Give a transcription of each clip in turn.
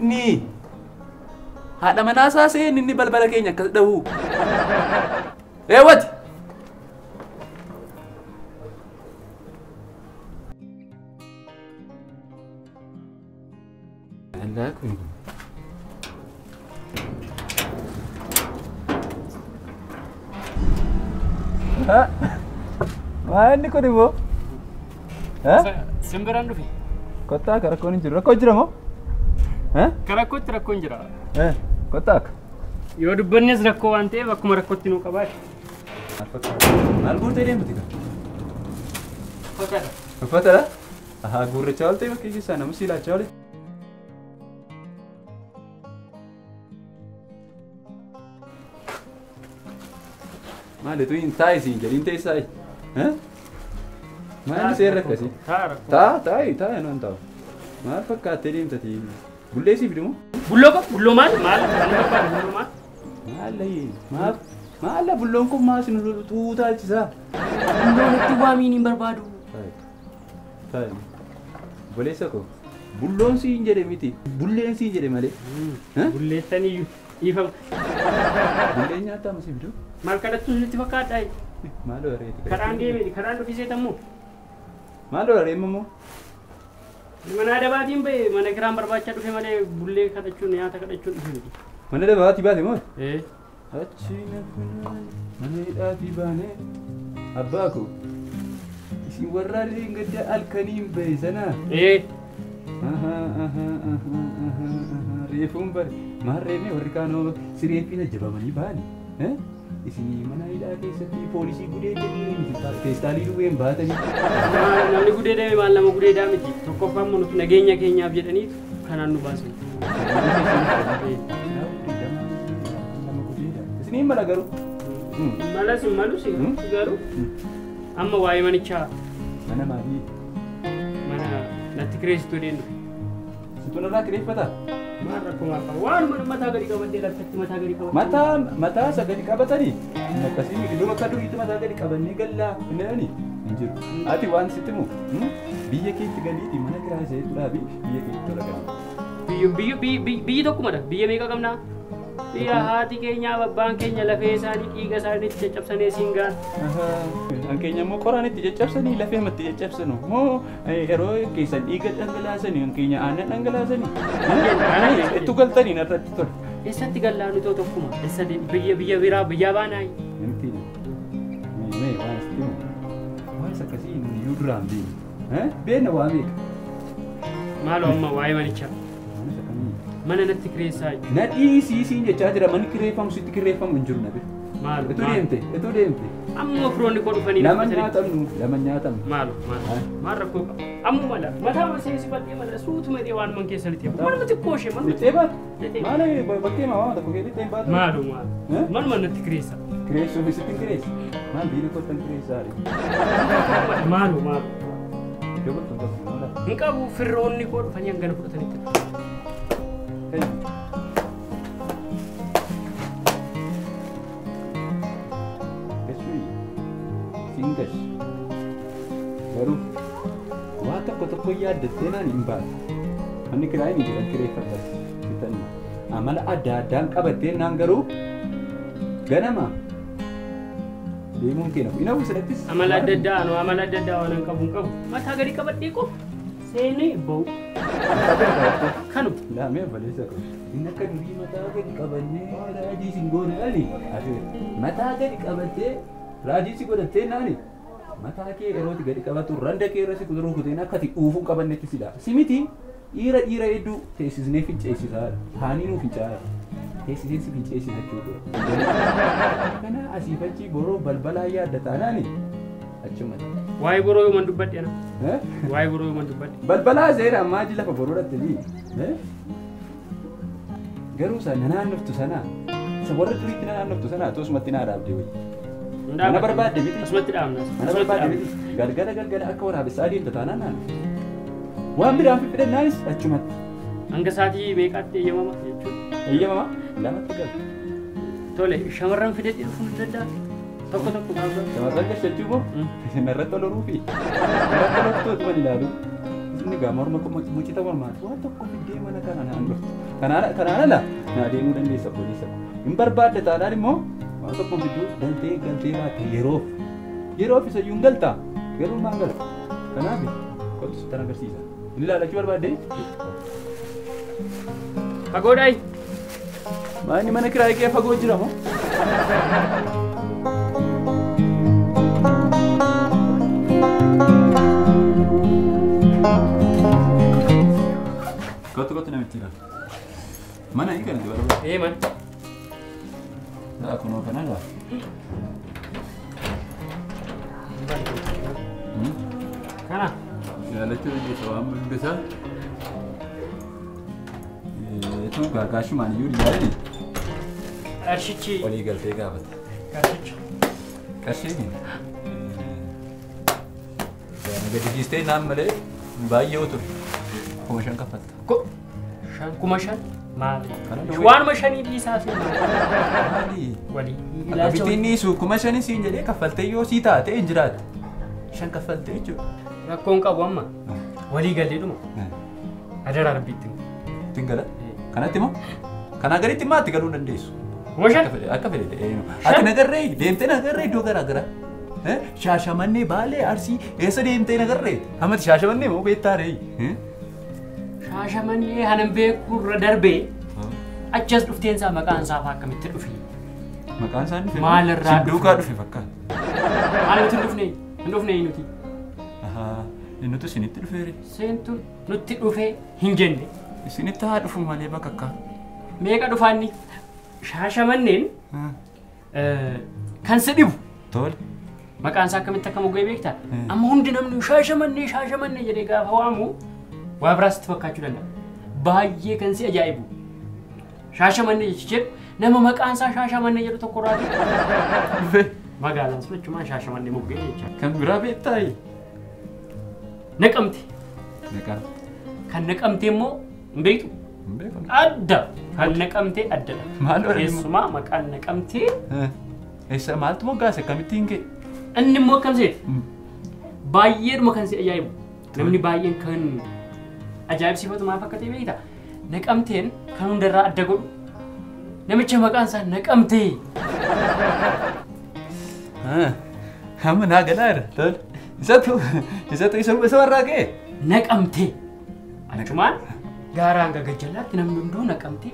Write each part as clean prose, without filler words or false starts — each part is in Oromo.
Inni haadha manaa isaa seen inni balbala keenya akkas dhahu. Eewwati. Allah kun. Maa inni kun immoo? Simbiraan dhufe. Kottaa akka rakkoon hin jiru. Rakkoo jira moo? Karakkootti rakkoon jira. Kottaa akka. Yoo dubbannes rakkoo waan ta'eef akkuma rakkootti nuu qabaate. Maal guurtee deemti kaa? Uffataadha. Uffataadha? Ahaa guurrachaa ooltee bakka keessaa nama siilachaa oole. Maalitu hin taa'isiin jedhin teessaayi? Maal seerra akkasii? Taa'e noon taa'u. Maal fakkaattee deemtati? Bullee siif dimu? Bulloo qabu? Bulloo maal? Maal? Kan barbaadu bulloo maal? Maalla bulloon kun maas nu tuutaalchisaa? Bulloon itti waamiin hin barbaadu. Taa'e. Boleessa koo. Bulloon siin jedhe miti. Bulleen siin jedhe malee. Bulleessanii dhiifama. Bulleen nyaataa masiif dimu? Maal kadhattu sitti fakkaadhaa? Maaloo areeti? Karaan deemee karaan dhufisee tammoo. Maaloo areema moo? Mana dabaatiin bahe mana kiraan barbaacha dhufe malee bullee kadhachuun nyaata kadhachuun dhufe miti. Mana dabaatii baate moo? Achi mana hidhaatii baanee abbaa koo isin warra gadda halkaniin bahe sanaa. Reefuun bare maal reefne warri kaanoo sireeffiin ajjabamanii baani. Isinii mana hidhaa keessatti poolisii gudee jedhanii feestaalii duwween baatanii. Namni gudee deeme maal nama gudee daa miti. Tokkoffaan nuti nageenya keenyaaf jedhanii kanaan nu baasan. Isinii mala garuu. Malas malus garuu amma waa'ee manichaa. Mana maalii? Mana natti kireessituu deemu. Situn irraa kireeffataa? Maal rakkoo maal qaba? Waan mataa gadi qabatee laftatti mataa gadi qabatee. Mataa isa gadi qabatanii? Akkasii iddoo bakka duriitti mataa gadi qabannee gallaa hin jedhanii hin jiru. Ati waan sitti himu biyya keetti galiitii mana kiraa isa hedduudhaa fi biyya keetti tola galii. Biyyi tokkumadha. Biyya meeqa qabnaa? Biyya haati keenya abbaan keenya lafee isaanii dhiiga isaanii itti caccabsanii siin gaan. Kan keenya immoo qoraan itti caccabsanii lafee matti caccabsanu moo yeroo keessan dhiiga dhangalaasanii kan keenya aannan dhangalaasanii itti galtanii narratti tole. Eessatti gallaanu too tokkuma? Eessa biyya biraa biyyaa baanaa? Namti mee waan sitti himu waan akkasii yoo duraan beeku beena waa meeqa? Maaloo amma waa'ee manichaa. Mana natti kireessaa jiru. Na dhiisiisiin jechaa jira manni kireeffamu sitti kireeffamu hin jiru na bira. Maal? Ituu deemte. Amma firoonni koo dhufanii lama nyaatamnu lama nyaatamu. Maal rakkoo qaba? Amma mala mataa maseesi bakkee mala suutuma dhee waan man keessa litti. Maal mati kooshee maal? Littee baatu. Maal bakkee maa waan tokko kee littee baatu. Maal? Maal man natti kireessa? Kireessuuf sitti kireessa. Maal biira kottan kireessaa? Maal? Dabaltu tokko maala. Hin qabu firoonni koo dhufanii hangana fudhatanitti. Singas baru waa tokko yaaddattee naan hin baatu manni kiraayin hin jedhan kireeffatas bitanii amala adda addaan qabattee naan garuu ganama deemuun kennamu hin hafu sanattis amala adda addaa waan hin qabu mataa gadi qabadhee qof seenee bahu kanu laamee baleessa qabu inni akka durii mataa gadi qabannee raajii sin goone dhali mataa gadi qabattee raajii si godhattee naani mataa kee yerootti gadi qabatu randa kee irra si kuduruu kuteen akkati uufuun qabannetti sidha simiti dhiira hedduu teessisnee finceessisaa haanii nuu fincaa'aa teessiseen si finceessisa jechuudha kana asii fachi boroo balbalaa yaadda taanaani achumatti. Waa'ee boroo yoo man dubbadhe ana. Waa'ee boroo yoo man dubbadhe. Balbalaa seera ammaa ji lafa boroo dhattanii garuu sana naannoftu sana isa warra duriitti naannoftu sana tosumatti naa dhaabdee wayii. Mana barbaadde miti. Asumatti dhaabna. Mana barbaadde miti. Galgala akka waraabessaa adeemta taanaan naannoo. Waan biraan fidhannaanis achumatti. Hanga sa'aatii meeqaatti eeyyamama jechuudha. Eeyyamama lamatti galu. Tole shamarran fidadhee dhufuu ni danda'a. Tokko gaafata. Shamarran gashachuu moo? Narratti ol horuufi. Narratti ol horuutu man ilaalu. Inni gaa morma mucita mormaati. Waan tokko fiddee mana kana naan dhuftu. Kanaan ala naa deemuu dandeessa boolisa. Hin barbaadde taanaan immoo waan tokko fidduu galtee baatte yeroof isa iyyuu hin galtaa. Garuu maan gala. Kanaaf kottu sittan agarsiisa. Inni ilaalachuu barbaadde? Fagoodhaayi. Maanni mana kiraayii kee fagoo jira moo? Kottu namitti jira. Mana hii kanatti barbaada. Man. Kunoo kanarraa. Kana. Yaalachuu hojjeta waan mul'isaa. Itu gaagaashumaan iyyuu dhiyaate. Qarshichi. Walii galtee gaafata. Qarshichi. Qarshiin. Gadi dhiistee naan malee baay'ee ture. 5,000 kaffalta. 5,000 maali? Waanuma shanii dhiisaa fi Maali? walii Akka ilaalcha bittiin dhiisu 5,000 siin jedhee kaffaltee yoo sii taate hin jiraatte. 5 kaffaltee jechuudha. rakkoon qabu amma walii galleedhuma adaraa rabbiitti Ittiin gala? Kanatti moo? Kanaa gaditti maatti galuu dandeessu? 5,000 Akka fedhe. Ati nagarree deemtee nagarree iddoo garaa garaa. Shaashamannee Baalee Arsii eessa deemtee nagarree? Hamati shaashamannee moo beektaa ree? Shaashamannee hanan beekurra darbee achas dhufteensaa maqaan isaa fa'aa akkamitti dhufi? Maqaan isaa dhufe? Maalirraa dhufe? Sinduuqaa dhufe fakkaata. Maalitti hin dhufne nuti? Nuti isinitti dhufeere. Seentuun nutti dhufee hin jenne. Isinitti haa dhufu malee bakka akka. Meeqa dhufaanni? Shaashamanneen kan si dhibu. Tole. Maqaan isaa akkamitti akka moggee beektaa? Amma hundi namni shaashamannee jedhee gaafa waamu waa biraasitti fakkaachuu danda'a. Baay'ee kan si ajaa'ibu. Shaashamannee jechuun nama maqaan isaa shaashamannee jedhu tokko irraa Dhufe. magaalaan sun achumaan shaashamannee moggee jechuudha. Kan biraa beektaa? Naqamte. Naqamte. Kan naqamte immoo hin beektu? Hin beeku. Adda. Kan naqamte addadha. Maal oolani? Keessumaa maqaan naqamtee Eessa maaltu moggaase akkamittiin kee? inni immoo akkam seeti? Baay'eedhuma kan si ajaa'ibu. Namni baay'een kan ajaa'ibsiifatu maal fakkaatee beektaa? Naqamteen kan hundarraa adda godhu namicha maqaan isaa naqamtee. Hamma naa galaa jira. Tole. Isatu isa warraa kee? Naqamtee. Achumaan gaaraan gaggajallaatti namni hunduu naqamtee.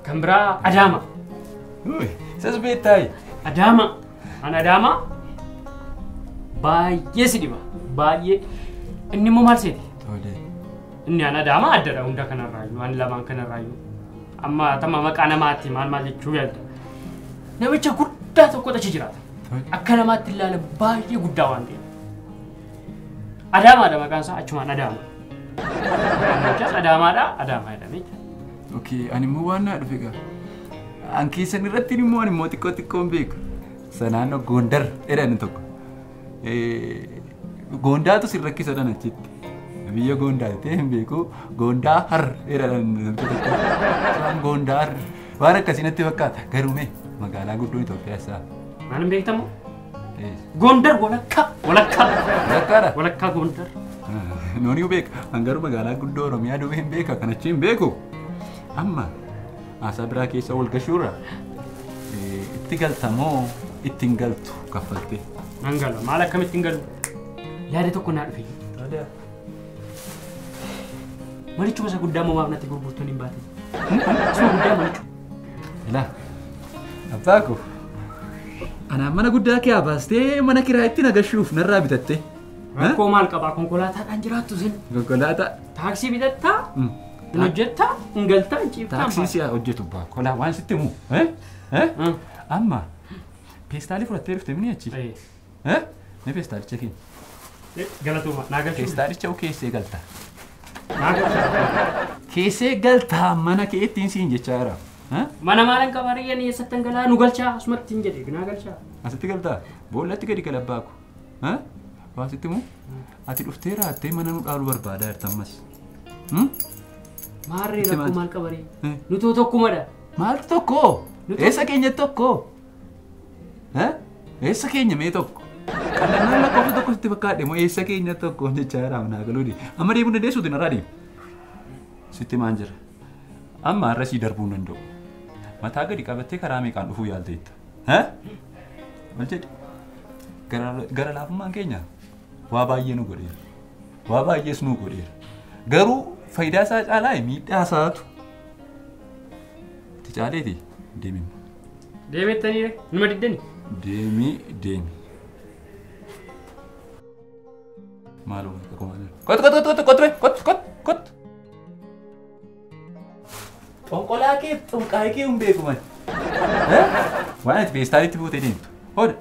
Kan biraa Adaama. Isas beektaa? Adaama. An Adaama baay'ee si dhiba. Baay'ee. Inni immoo maal seeti? Tole. Inni an Adaama addadha hunda kanarraayyuu. An lamaan kanarraayyuu. Amma tama maqaa namaatti maal jechuu yaadda. Namicha guddaa tokkotu achi jiraata. Akka namaatti ilaala baay'ee guddaa waan ta'eef. Adaamaadha maqaan isaa achumaan Adaama. Adaama jedhamee. Okay, ani immoo waan naa dhufe gaa. An keessan irratti immoo ani immoo xiqqoon beeku. Naannoo Gondar jedhan tokko. Gondaatu si rakkisa dhan achitti. Biyya Gondaa ta'e hin beeku. Gondaa har jedhan tokko. Gondar waan akkasii natti fakkaata. Garuu mee magaalaa guddoo Itoophiyaa isaa. Maal hin beektamu? Gondar walakkaadha. Walakkaa Gondar. Nooni beeka. An garuu magaalaa guddoo Oromiyaa du'e hin beeka. Kan achi hin beeku. Amma asa biraa keessa wal gashuurra itti galtamoo ittiin galtu kaffaltee. Nan gala. Maal akkamitti hin galu? Yaada tokko naa dhufe. Malichuma isa guddaa moo maaf natti gurgurtuun hin baate? Isuma guddaa malichu. Ilaa abbaa koo anaan mana guddaa kee baastee mana kiraayitti nagashuuf narraa bitatte. Rakkoo maal qabaa? Konkolaataadhaan jiraattu sin. Konkolaataa. Taaksii bitattaa? Hin hojjettaa? Hin galtaa? Hin ciiftaa? Taaksii si'a hojjetu baa. Kolaa waan sitti himu. Amma peestaalii fudhattee dhufte mini achi. Ne peestaalicha keenya. Galatuma. Naa galchuu. Peestaalicha keessee galta. Naa galchuu. Keessee galtaa mana kee ittiin siin jechaa jira. Mana maalan qabaariyyanii eessatti galaa nu galchaa asumatti hin jedhe naa galchaa. Asitti galtaa boollatti gadi gala baaku. Waa sitti himu ati dhuftee raattee mana nu dhaaluu barbaadaa jirta ammas. Maarree rakkoo maal qabaree? Nutoo tokkumadha. Maal tokko? Eessa keenya tokko? Eessa keenya mee tokko? Qal'annaan lakkoofsa tokko sitti fakkaadhe moo eessa keenya tokko jechaa jira naa galuudi. Amma deemuu dandeessuuti narraa deemu. Sitti maan jira? Amma har'a sii darbuu hin danda'u. Mataa gadi qabattee karaa meeqaan dhufuu yaalteetta? Maal jedhi? Gara laafummaan keenya waa baay'ee nu godheera. Waa baay'ees nu godheera. Garuu faayidaa isaa caalaa miidhaa isaatu. Itti caaleeti deemi. Deemettanii numa diddani? Deemi. Maaloo akkuma jira. Kot. Onkolaa kee xunqaa'ee kee hin beeku mali. Waan ati feestaalitti fuutee deemtu. Ood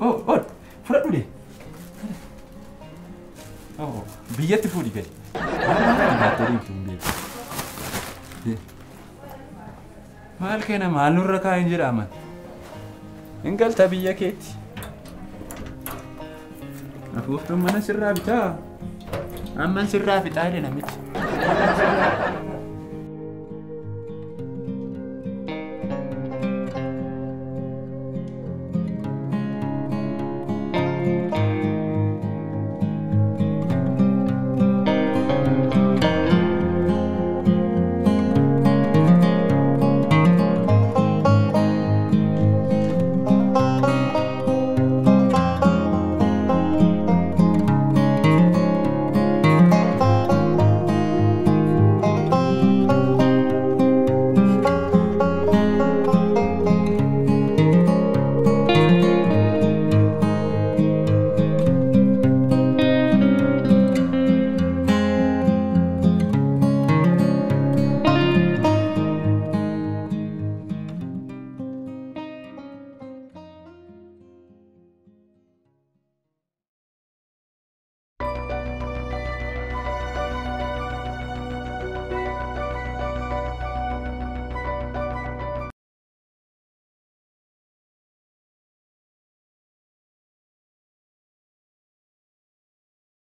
fudhadhu dee. Biyyatti fuudhi gadi. Nyaattee deemtu hin beeku. Maal kenna maal nurra kaa'in jedhama. Hin galta biyya keetti. Afuuftuun mana sirraa bitaa. Amman sirraa fixaa jedhe namichi.